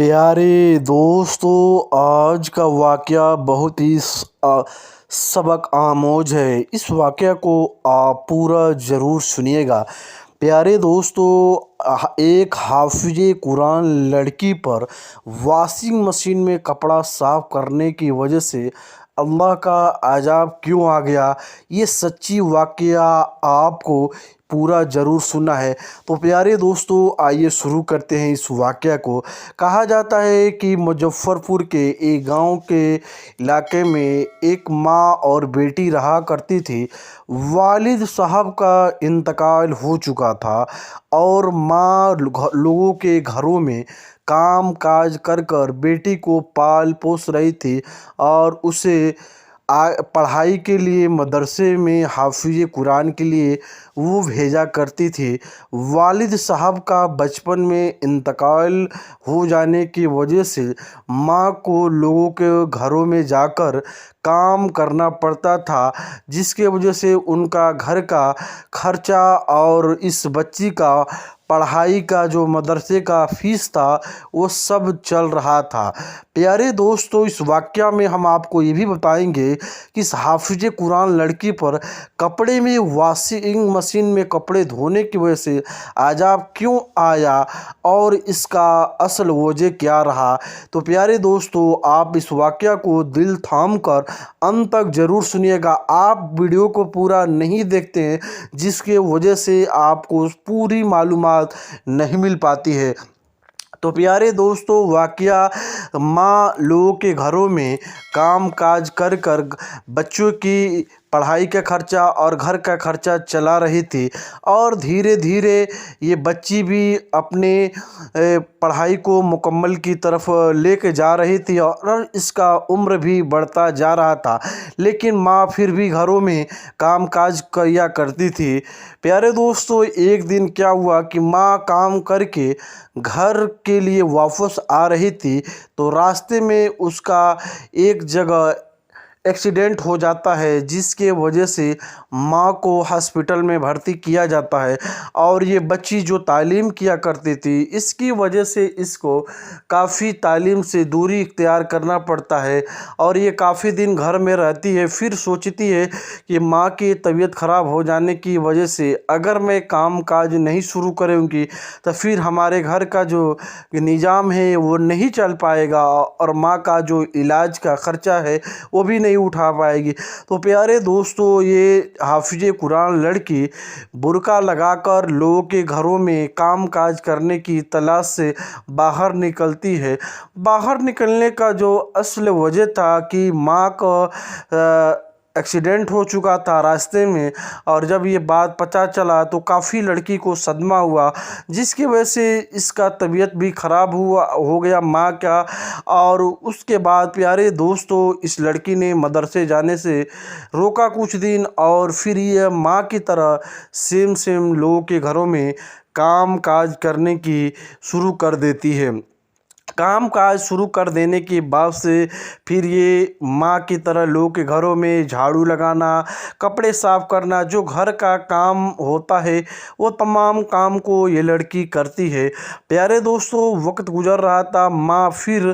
प्यारे दोस्तों, आज का वाक़या बहुत ही सबक आमोज है। इस वाक़या को आप पूरा ज़रूर सुनिएगा। प्यारे दोस्तों, एक हाफ़िज़े कुरान लड़की पर वॉशिंग मशीन में कपड़ा साफ़ करने की वजह से अल्लाह का अज़ाब क्यों आ गया, ये सच्ची वाक़या आपको पूरा ज़रूर सुनना है। तो प्यारे दोस्तों, आइए शुरू करते हैं इस वाक़या को। कहा जाता है कि मुज़फ़्फ़रपुर के एक गांव के इलाके में एक माँ और बेटी रहा करती थी। वालिद साहब का इंतकाल हो चुका था और माँ लोगों के घरों में काम काज कर कर बेटी को पाल पोस रही थी और उसे पढ़ाई के लिए मदरसे में हाफ़िज़ कुरान के लिए वो भेजा करती थी। वालिद साहब का बचपन में इंतकाल हो जाने की वजह से माँ को लोगों के घरों में जाकर काम करना पड़ता था, जिसके वजह से उनका घर का खर्चा और इस बच्ची का पढ़ाई का जो मदरसे का फ़ीस था वो सब चल रहा था। प्यारे दोस्तों, इस वाक़या में हम आपको ये भी बताएंगे कि इस हाफ़िज़ कुरान लड़की पर कपड़े में वॉशिंग मशीन में कपड़े धोने की वजह से अज़ाब क्यों आया और इसका असल वजह क्या रहा। तो प्यारे दोस्तों, आप इस वाक़या को दिल थाम कर अंत तक ज़रूर सुनिएगा। आप वीडियो को पूरा नहीं देखते हैं, जिसके वजह से आपको पूरी मालूमात नहीं मिल पाती है। तो प्यारे दोस्तों, वाक़या माँ लोगों के घरों में काम काज कर कर बच्चों की पढ़ाई का खर्चा और घर का खर्चा चला रही थी और धीरे धीरे ये बच्ची भी अपने पढ़ाई को मुकम्मल की तरफ लेके जा रही थी और इसका उम्र भी बढ़ता जा रहा था, लेकिन माँ फिर भी घरों में काम काज किया करती थी। प्यारे दोस्तों, एक दिन क्या हुआ कि माँ काम करके घर के लिए वापस आ रही थी तो रास्ते में उसका एक जगह एक्सीडेंट हो जाता है, जिसके वजह से माँ को हॉस्पिटल में भर्ती किया जाता है। और ये बच्ची जो तालीम किया करती थी, इसकी वजह से इसको काफ़ी तालीम से दूरी इख्तियार करना पड़ता है और ये काफ़ी दिन घर में रहती है। फिर सोचती है कि माँ की तबीयत ख़राब हो जाने की वजह से अगर मैं काम काज नहीं शुरू करूँगी तो फिर हमारे घर का जो निज़ाम है वो नहीं चल पाएगा और माँ का जो इलाज का ख़र्चा है वो भी नहीं उठा पाएगी। तो प्यारे दोस्तों, ये हाफ़िज़ कुरान लड़की बुर्का लगाकर लोगों के घरों में काम काज करने की तलाश से बाहर निकलती है। बाहर निकलने का जो असल वजह था कि माँ का एक्सीडेंट हो चुका था रास्ते में, और जब ये बात पता चला तो काफ़ी लड़की को सदमा हुआ, जिसकी वजह से इसका तबीयत भी ख़राब हो गया माँ का। और उसके बाद प्यारे दोस्तों, इस लड़की ने मदरसे जाने से रोका कुछ दिन और फिर ये माँ की तरह सेम सेम लोगों के घरों में काम काज करने की शुरू कर देती है। काम काज शुरू कर देने के बाद से फिर ये माँ की तरह लोगों के घरों में झाड़ू लगाना, कपड़े साफ़ करना, जो घर का काम होता है वो तमाम काम को ये लड़की करती है। प्यारे दोस्तों, वक्त गुजर रहा था, माँ फिर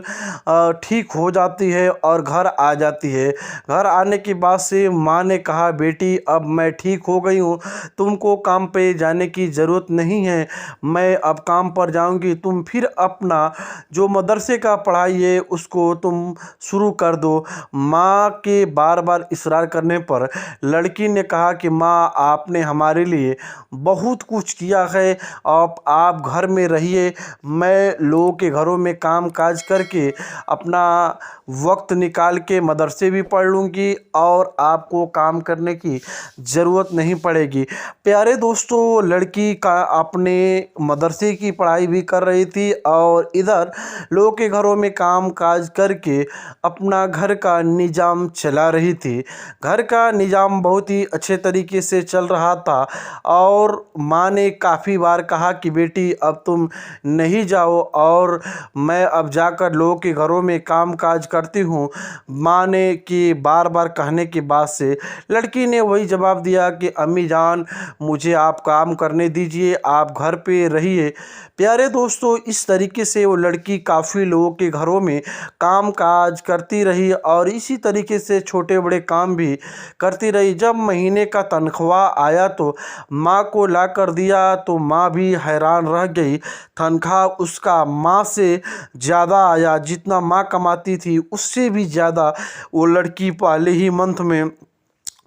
ठीक हो जाती है और घर आ जाती है। घर आने के बाद से माँ ने कहा, बेटी अब मैं ठीक हो गई हूँ, तुमको काम पे जाने की ज़रूरत नहीं है, मैं अब काम पर जाऊँगी, तुम फिर अपना जो मदरसे का पढ़ाई है उसको तुम शुरू कर दो। माँ के बार बार इसरार करने पर लड़की ने कहा कि माँ, आपने हमारे लिए बहुत कुछ किया है, आप घर में रहिए, मैं लोगों के घरों में काम काज करके अपना वक्त निकाल के मदरसे भी पढ़ लूँगी और आपको काम करने की ज़रूरत नहीं पड़ेगी। प्यारे दोस्तों, लड़की का अपने मदरसे की पढ़ाई भी कर रही थी और इधर लोगों के घरों में काम काज करके अपना घर का निज़ाम चला रही थी। घर का निज़ाम बहुत ही अच्छे तरीके से चल रहा था और माँ ने काफ़ी बार कहा कि बेटी अब तुम नहीं जाओ और मैं अब जाकर लोगों के घरों में काम काज करती हूँ। माँ ने कि बार बार कहने के बाद से लड़की ने वही जवाब दिया कि अम्मी जान, मुझे आप काम करने दीजिए, आप घर पे रहिए। प्यारे दोस्तों, इस तरीके से वो लड़की काफ़ी लोगों के घरों में काम काज करती रही और इसी तरीके से छोटे बड़े काम भी करती रही। जब महीने का तनख्वाह आया तो माँ को ला कर दिया तो माँ भी हैरान रह गई। तनख्वाह उसका माँ से ज़्यादा आया, जितना माँ कमाती थी उससे भी ज़्यादा वो लड़की पहले ही मंथ में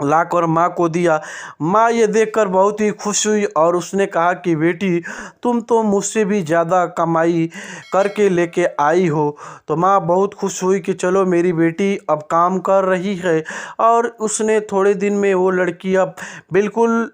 लाकर माँ को दिया। माँ ये देखकर बहुत ही खुश हुई और उसने कहा कि बेटी, तुम तो मुझसे भी ज़्यादा कमाई करके लेके आई हो। तो माँ बहुत खुश हुई कि चलो मेरी बेटी अब काम कर रही है। और उसने थोड़े दिन में वो लड़की अब बिल्कुल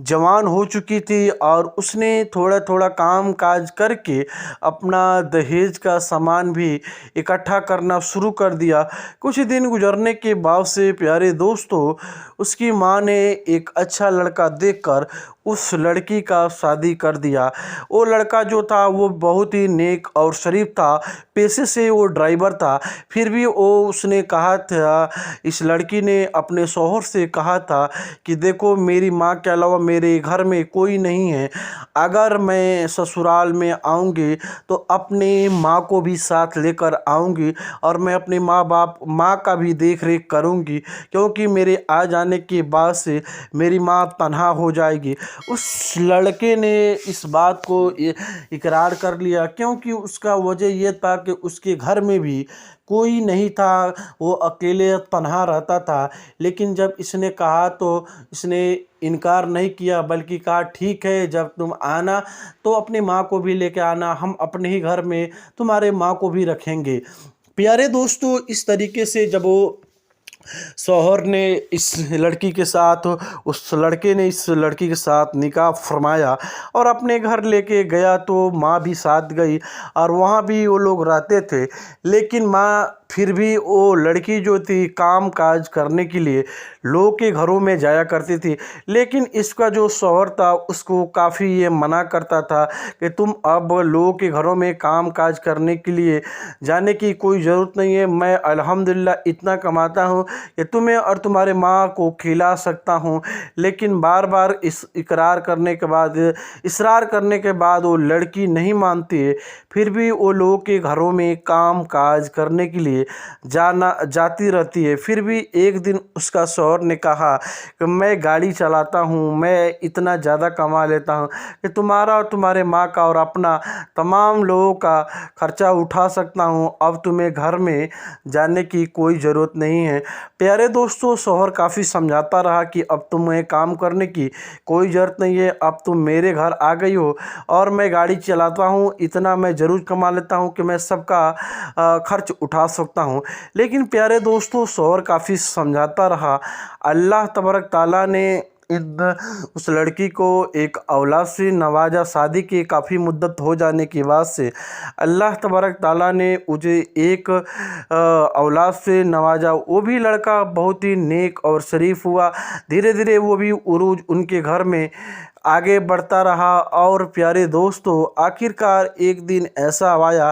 जवान हो चुकी थी और उसने थोड़ा थोड़ा काम काज करके अपना दहेज का सामान भी इकट्ठा करना शुरू कर दिया। कुछ दिन गुजरने के बाद से प्यारे दोस्तों, उसकी माँ ने एक अच्छा लड़का देखकर उस लड़की का शादी कर दिया। वो लड़का जो था वो बहुत ही नेक और शरीफ था, पेशे से वो ड्राइवर था। फिर भी उसने कहा था, इस लड़की ने अपने शौहर से कहा था कि देखो, मेरी माँ के अलावा मेरे घर में कोई नहीं है। अगर मैं ससुराल में आऊँगी तो अपने माँ को भी साथ लेकर आऊँगी और मैं अपने माँ का भी देख रेख करूँगी, क्योंकि मेरे आ जाने के बाद से मेरी माँ तन्हा हो जाएगी। उस लड़के ने इस बात को इकरार कर लिया, क्योंकि उसका वजह यह था कि उसके घर में भी कोई नहीं था, वो अकेले तन्हा रहता था। लेकिन जब इसने कहा तो इसने इनकार नहीं किया, बल्कि कहा ठीक है, जब तुम आना तो अपनी माँ को भी लेके आना, हम अपने ही घर में तुम्हारे माँ को भी रखेंगे। प्यारे दोस्तों, इस तरीके से जब वो शौहर ने इस लड़की के साथ, उस लड़के ने इस लड़की के साथ निकाह फरमाया और अपने घर लेके गया तो माँ भी साथ गई और वहाँ भी वो लोग रहते थे। लेकिन माँ फिर भी वो लड़की जो थी काम काज करने के लिए लोगों के घरों में जाया करती थी। लेकिन इसका जो शौहर था उसको काफ़ी ये मना करता था कि तुम अब लोगों के घरों में काम काज करने के लिए जाने की कोई ज़रूरत नहीं है। मैं अल्हम्दुलिल्लाह इतना कमाता हूँ कि तुम्हें और तुम्हारे माँ को खिला सकता हूँ। लेकिन बार बार इस इसरार करने के बाद वो लड़की नहीं मानती है। फिर भी वो लोगों के घरों में काम काज करने के लिए जाती रहती है। फिर भी एक दिन उसका शौहर ने कहा कि मैं गाड़ी चलाता हूँ, मैं इतना ज़्यादा कमा लेता हूँ कि तुम्हारा और तुम्हारे माँ का और अपना तमाम लोगों का खर्चा उठा सकता हूँ। अब तुम्हें घर में जाने की कोई ज़रूरत नहीं है। प्यारे दोस्तों, शौहर काफ़ी समझाता रहा कि अब तुम्हें काम करने की कोई ज़रूरत नहीं है, अब तुम मेरे घर आ गई हो और मैं गाड़ी चलाता हूँ, इतना मैं ज़रूर कमा लेता हूँ कि मैं सबका खर्च उठा सकता हूँ। लेकिन प्यारे दोस्तों, शौहर काफ़ी समझाता रहा। अल्लाह तबारक ताला ने उस लड़की को एक औलाद से नवाजा। शादी की काफ़ी मुद्दत हो जाने की बाद से अल्लाह तबारक ताला ने मुझे एक औलाद से नवाजा। वो भी लड़का बहुत ही नेक और शरीफ हुआ। धीरे धीरे वो भी उरूज उनके घर में आगे बढ़ता रहा। और प्यारे दोस्तों, आखिरकार एक दिन ऐसा आया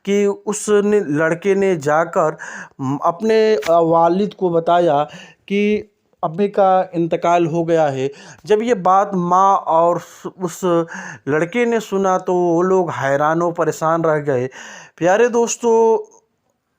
कि उस लड़के ने जाकर अपने वालिद को बताया कि अम्मी का इंतकाल हो गया है। जब ये बात माँ और उस लड़के ने सुना तो वो लोग हैरान और परेशान रह गए। प्यारे दोस्तों,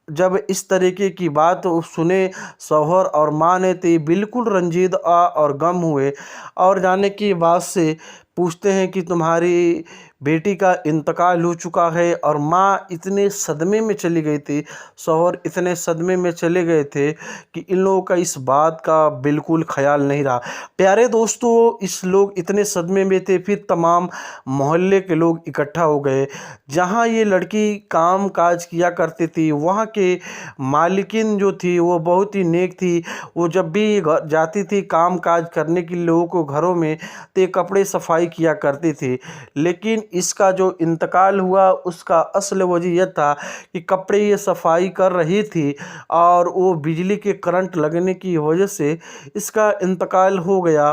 जब इस तरीके की बात सुने शौहर और माँ ने तो बिल्कुल रंजीदा और गम हुए और जाने की बात से पूछते हैं कि तुम्हारी बेटी का इंतकाल हो चुका है। और माँ इतने सदमे में चली गई थी, शौहर इतने सदमे में चले गए थे कि इन लोगों का इस बात का बिल्कुल ख्याल नहीं रहा। प्यारे दोस्तों, इस लोग इतने सदमे में थे, फिर तमाम मोहल्ले के लोग इकट्ठा हो गए। जहाँ ये लड़की काम काज किया करती थी वहाँ के मालिकिन जो थी वो बहुत ही नेक थी। वो जब भी जाती थी काम काज करने के लिए लोगों को घरों में, तो कपड़े सफाई किया करती थी। लेकिन इसका जो इंतकाल हुआ उसका असल वजह यह था कि कपड़े ये सफाई कर रही थी और वो बिजली के करंट लगने की वजह से इसका इंतकाल हो गया।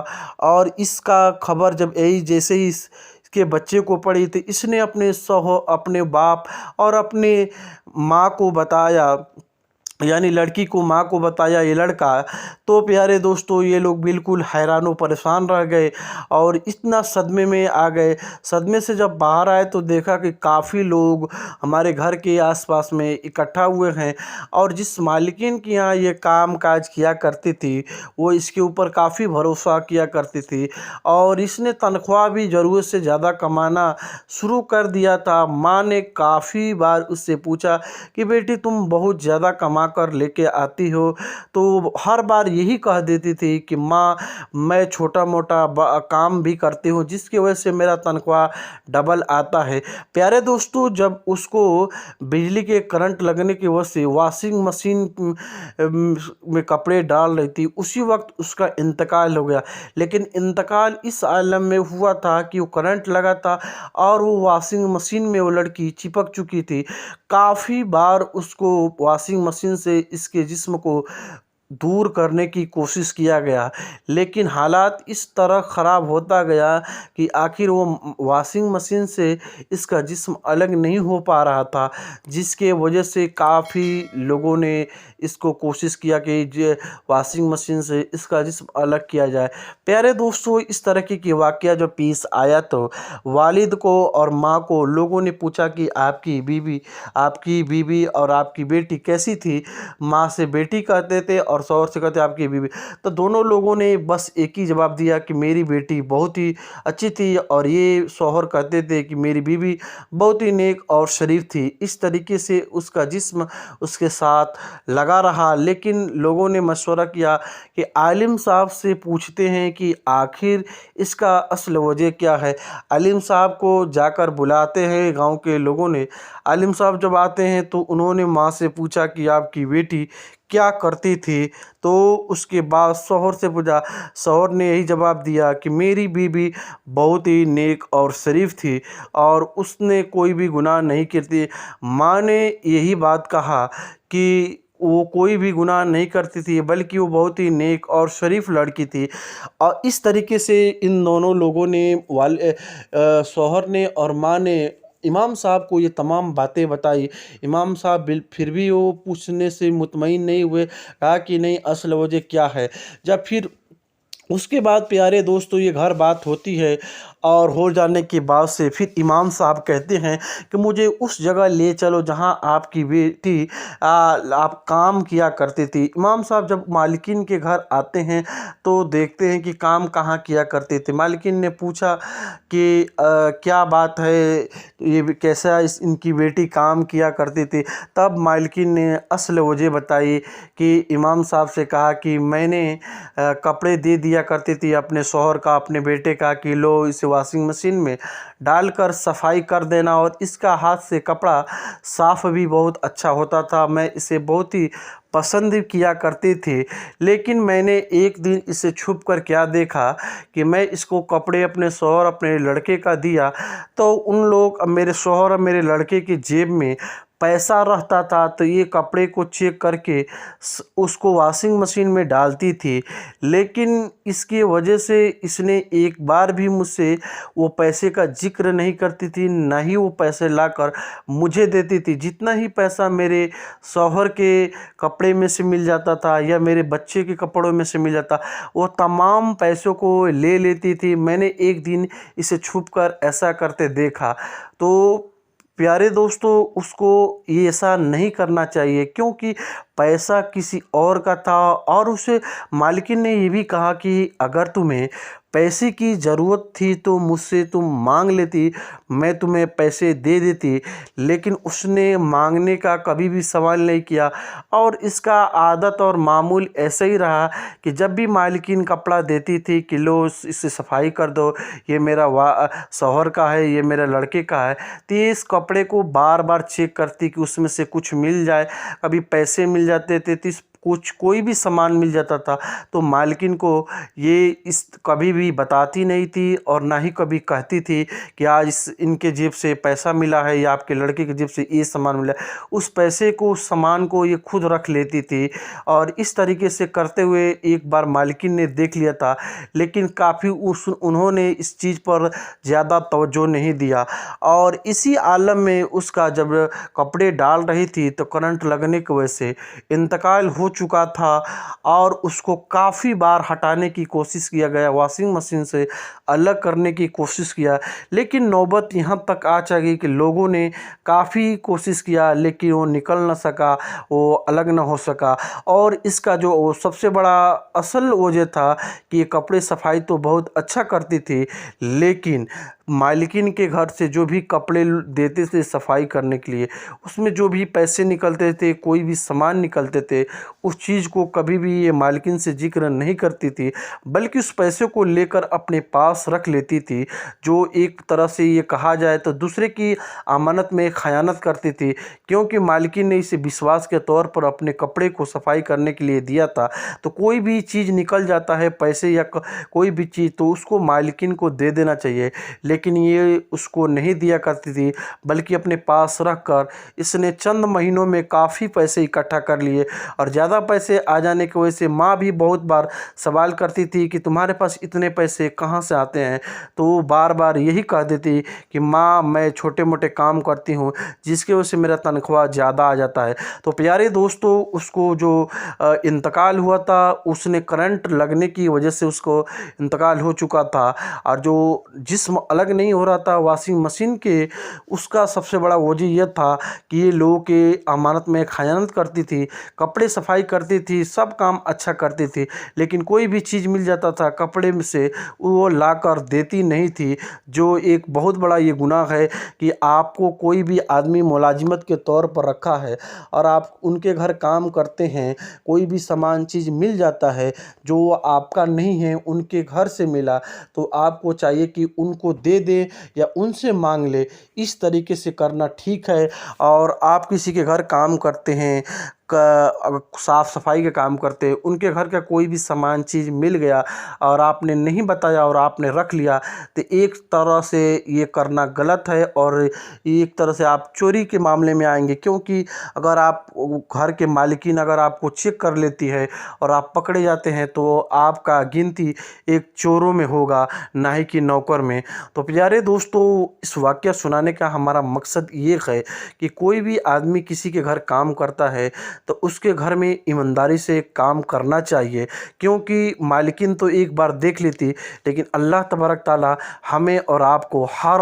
और इसका खबर जब जैसे ही इसके बच्चे को पड़ी थी, इसने अपने बाप और अपने माँ को बताया। यानी लड़की को माँ को बताया ये लड़का, तो प्यारे दोस्तों ये लोग बिल्कुल हैरान परेशान रह गए और इतना सदमे में आ गए। सदमे से जब बाहर आए तो देखा कि काफ़ी लोग हमारे घर के आसपास में इकट्ठा हुए हैं और जिस मालिकिन के यहाँ ये काम काज किया करती थी वो इसके ऊपर काफ़ी भरोसा किया करती थी और इसने तनख्वाह भी ज़रूरत से ज़्यादा कमाना शुरू कर दिया था। माँ ने काफ़ी बार उससे पूछा कि बेटी तुम बहुत ज़्यादा कमा कर लेके आती हो, तो हर बार यही कह देती थी कि माँ मैं छोटा मोटा काम भी करती हूँ जिसकी वजह से मेरा तनख्वाह डबल आता है। प्यारे दोस्तों जब उसको बिजली के करंट लगने की वजह से वॉशिंग मशीन में कपड़े डाल रही थी उसी वक्त उसका इंतकाल हो गया। लेकिन इंतकाल इस आलम में हुआ था कि वो करंट लगा था और वो वॉशिंग मशीन में वो लड़की चिपक चुकी थी। काफ़ी बार उसको वॉशिंग मशीन से इसके जिस्म को दूर करने की कोशिश किया गया, लेकिन हालात इस तरह ख़राब होता गया कि आखिर वो वॉशिंग मशीन से इसका जिस्म अलग नहीं हो पा रहा था, जिसके वजह से काफ़ी लोगों ने इसको कोशिश किया कि जो वॉशिंग मशीन से इसका जिस्म अलग किया जाए। प्यारे दोस्तों इस तरह की वाक़या जो पेश आया तो वालिद को और माँ को लोगों ने पूछा कि आपकी बीवी और आपकी बेटी कैसी थी? माँ से बेटी कहते थे और शौहर से कहते आपकी बीवी। तो दोनों लोगों ने बस एक ही जवाब दिया कि मेरी बेटी बहुत ही अच्छी थी और ये शौहर कहते थे कि मेरी बीवी बहुत ही नेक और शरीफ थी। इस तरीके से उसका जिस्म उसके साथ लगा रहा। लेकिन लोगों ने मशवरा किया कि आलिम साहब से पूछते हैं कि आखिर इसका असल वजह क्या है। आलिम साहब को जाकर बुलाते हैं गांव के लोगों ने। आलिम साहब जब आते हैं तो उन्होंने माँ से पूछा कि आपकी बेटी क्या करती थी, तो उसके बाद शौहर से पूछा। शौहर ने यही जवाब दिया कि मेरी बीवी बहुत ही नेक और शरीफ थी और उसने कोई भी गुनाह नहीं करती। माँ ने यही बात कहा कि वो कोई भी गुनाह नहीं करती थी बल्कि वो बहुत ही नेक और शरीफ लड़की थी। और इस तरीके से इन दोनों लोगों ने शौहर ने और माँ ने इमाम साहब को ये तमाम बातें बताई। इमाम साहब फिर भी वो पूछने से मुतमईन नहीं हुए, कहा कि नहीं असल वजह क्या है। जब फिर उसके बाद प्यारे दोस्तों ये घर बात होती है और हो जाने के बाद से फिर इमाम साहब कहते हैं कि मुझे उस जगह ले चलो जहां आपकी बेटी आप काम किया करती थी। इमाम साहब जब मालिकिन के घर आते हैं तो देखते हैं कि काम कहाँ किया करते थे। मालिकिन ने पूछा कि क्या बात है, ये कैसा इनकी बेटी काम किया करती थी। तब मालिकिन ने असल वजह बताई कि इमाम साहब से कहा कि मैंने कपड़े दे दिया करती थी अपने शौहर का, अपने बेटे का कि लो इसे वॉशिंग मशीन में डालकर सफाई कर देना और इसका हाथ से कपड़ा साफ़ भी बहुत अच्छा होता था। मैं इसे बहुत ही पसंद किया करती थी। लेकिन मैंने एक दिन इसे छुप कर क्या देखा कि मैं इसको कपड़े अपने शौहर अपने लड़के का दिया तो उन लोग मेरे शौहर और मेरे लड़के की जेब में पैसा रहता था, तो ये कपड़े को चेक करके उसको वॉशिंग मशीन में डालती थी। लेकिन इसकी वजह से इसने एक बार भी मुझसे वो पैसे का जिक्र नहीं करती थी, ना ही वो पैसे लाकर मुझे देती थी। जितना ही पैसा मेरे शौहर के कपड़े में से मिल जाता था या मेरे बच्चे के कपड़ों में से मिल जाता, वो तमाम पैसों को ले लेती थी। मैंने एक दिन इसे छुपकर ऐसा करते देखा। तो प्यारे दोस्तों उसको ये ऐसा नहीं करना चाहिए क्योंकि पैसा किसी और का था और उसे मालिकिन ने ये भी कहा कि अगर तुम्हें पैसे की ज़रूरत थी तो मुझसे तुम मांग लेती, मैं तुम्हें पैसे दे देती। लेकिन उसने मांगने का कभी भी सवाल नहीं किया और इसका आदत और मामूल ऐसा ही रहा कि जब भी मालिकिन कपड़ा देती थी कि लो इससे सफाई कर दो, ये मेरा शौहर का है, ये मेरा लड़के का है, तो ये इस कपड़े को बार बार चेक करती कि उसमें से कुछ मिल जाए। कभी पैसे मिल जाते थे तो इस कुछ कोई भी सामान मिल जाता था तो मालकिन को ये इस कभी भी बताती नहीं थी और ना ही कभी कहती थी कि आज इनके जेब से पैसा मिला है या आपके लड़के के जेब से ये सामान मिला है। उस पैसे को, उस सामान को ये खुद रख लेती थी और इस तरीके से करते हुए एक बार मालकिन ने देख लिया था, लेकिन काफ़ी उन्होंने इस चीज़ पर ज़्यादा तवज्जो नहीं दिया। और इसी आलम में उसका जब कपड़े डाल रही थी तो करंट लगने की वजह से इंतकाल हो चुका था और उसको काफ़ी बार हटाने की कोशिश किया गया, वॉशिंग मशीन से अलग करने की कोशिश किया, लेकिन नौबत यहाँ तक आ गई कि लोगों ने काफ़ी कोशिश किया लेकिन वो निकल ना सका, वो अलग ना हो सका। और इसका जो सबसे बड़ा असल वजह था कि ये कपड़े सफाई तो बहुत अच्छा करती थी, लेकिन मालिकिन के घर से जो भी कपड़े देते थे सफाई करने के लिए, उसमें जो भी पैसे निकलते थे, कोई भी सामान निकलते थे, उस चीज़ को कभी भी ये मालकिन से जिक्र नहीं करती थी, बल्कि उस पैसे को लेकर अपने पास रख लेती थी, जो एक तरह से ये कहा जाए तो दूसरे की अमानत में ख़यानत करती थी। क्योंकि मालकिन ने इसे विश्वास के तौर पर अपने कपड़े को सफाई करने के लिए दिया था, तो कोई भी चीज़ निकल जाता है, पैसे या कोई भी चीज़, तो उसको मालकिन को दे देना चाहिए, लेकिन ये उसको नहीं दिया करती थी, बल्कि अपने पास रख कर इसने चंद महीनों में काफ़ी पैसे इकट्ठा कर लिए। और ज़्यादा पैसे आ जाने की वजह से माँ भी बहुत बार सवाल करती थी कि तुम्हारे पास इतने पैसे कहाँ से आते हैं, तो वो बार बार यही कह देती कि माँ मैं छोटे मोटे काम करती हूँ जिसकी वजह से मेरा तनख्वाह ज़्यादा आ जाता है। तो प्यारे दोस्तों, उसको जो इंतकाल हुआ था, उसने करंट लगने की वजह से उसको इंतकाल हो चुका था और जो जिस्म अलग नहीं हो रहा था वॉशिंग मशीन के, उसका सबसे बड़ा वजह यह था कि ये लोगों के अमानत में ख़यानत करती थी, कपड़े सफाई करती थी, सब काम अच्छा करती थी, लेकिन कोई भी चीज़ मिल जाता था कपड़े में से वो ला कर देती नहीं थी, जो एक बहुत बड़ा ये गुनाह है कि आपको कोई भी आदमी मुलाजिमत के तौर पर रखा है और आप उनके घर काम करते हैं, कोई भी सामान चीज़ मिल जाता है जो आपका नहीं है, उनके घर से मिला, तो आपको चाहिए कि उनको दे दें या उनसे मांग ले। इस तरीके से करना ठीक है। और आप किसी के घर काम करते हैं, साफ़ सफाई का काम करते हैं, उनके घर का कोई भी सामान चीज़ मिल गया और आपने नहीं बताया और आपने रख लिया, तो एक तरह से ये करना गलत है और एक तरह से आप चोरी के मामले में आएंगे। क्योंकि अगर आप घर के मालिकिन अगर आपको चेक कर लेती है और आप पकड़े जाते हैं तो आपका गिनती एक चोरों में होगा, ना ही कि नौकर में। तो प्यारे दोस्तों, इस वाक़या सुनाने का हमारा मकसद ये है कि कोई भी आदमी किसी के घर काम करता है तो उसके घर में ईमानदारी से काम करना चाहिए, क्योंकि मालिकिन तो एक बार देख लेती, लेकिन अल्लाह तबारक ताला हमें और आपको हर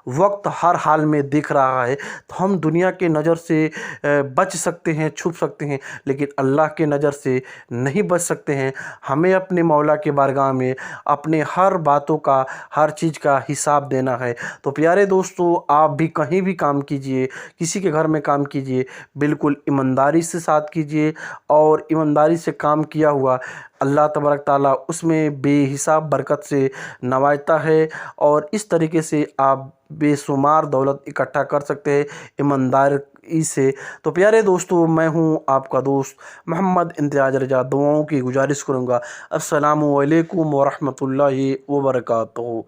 वक्त हर हाल में देख रहा है। तो हम दुनिया के नज़र से बच सकते हैं, छुप सकते हैं, लेकिन अल्लाह के नज़र से नहीं बच सकते हैं। हमें अपने मौला के बारगाह में अपने हर बातों का, हर चीज़ का हिसाब देना है। तो प्यारे दोस्तों, आप भी कहीं भी काम कीजिए, किसी के घर में काम कीजिए, बिल्कुल ईमानदारी से साथ कीजिए और ईमानदारी से काम किया हुआ अल्लाह तबारक ताला उसमें बेहिसाब बरकत से नवाजता है और इस तरीके से आप बेशुमार दौलत इकट्ठा कर सकते हैं ईमानदारी से। तो प्यारे दोस्तों, मैं हूँ आपका दोस्त मोहम्मद इम्तियाज़ रज़ा। दुआओं की गुजारिश करूँगा। अस्सलामु अलैकुम व रहमतुल्लाहि व बरकातुहू।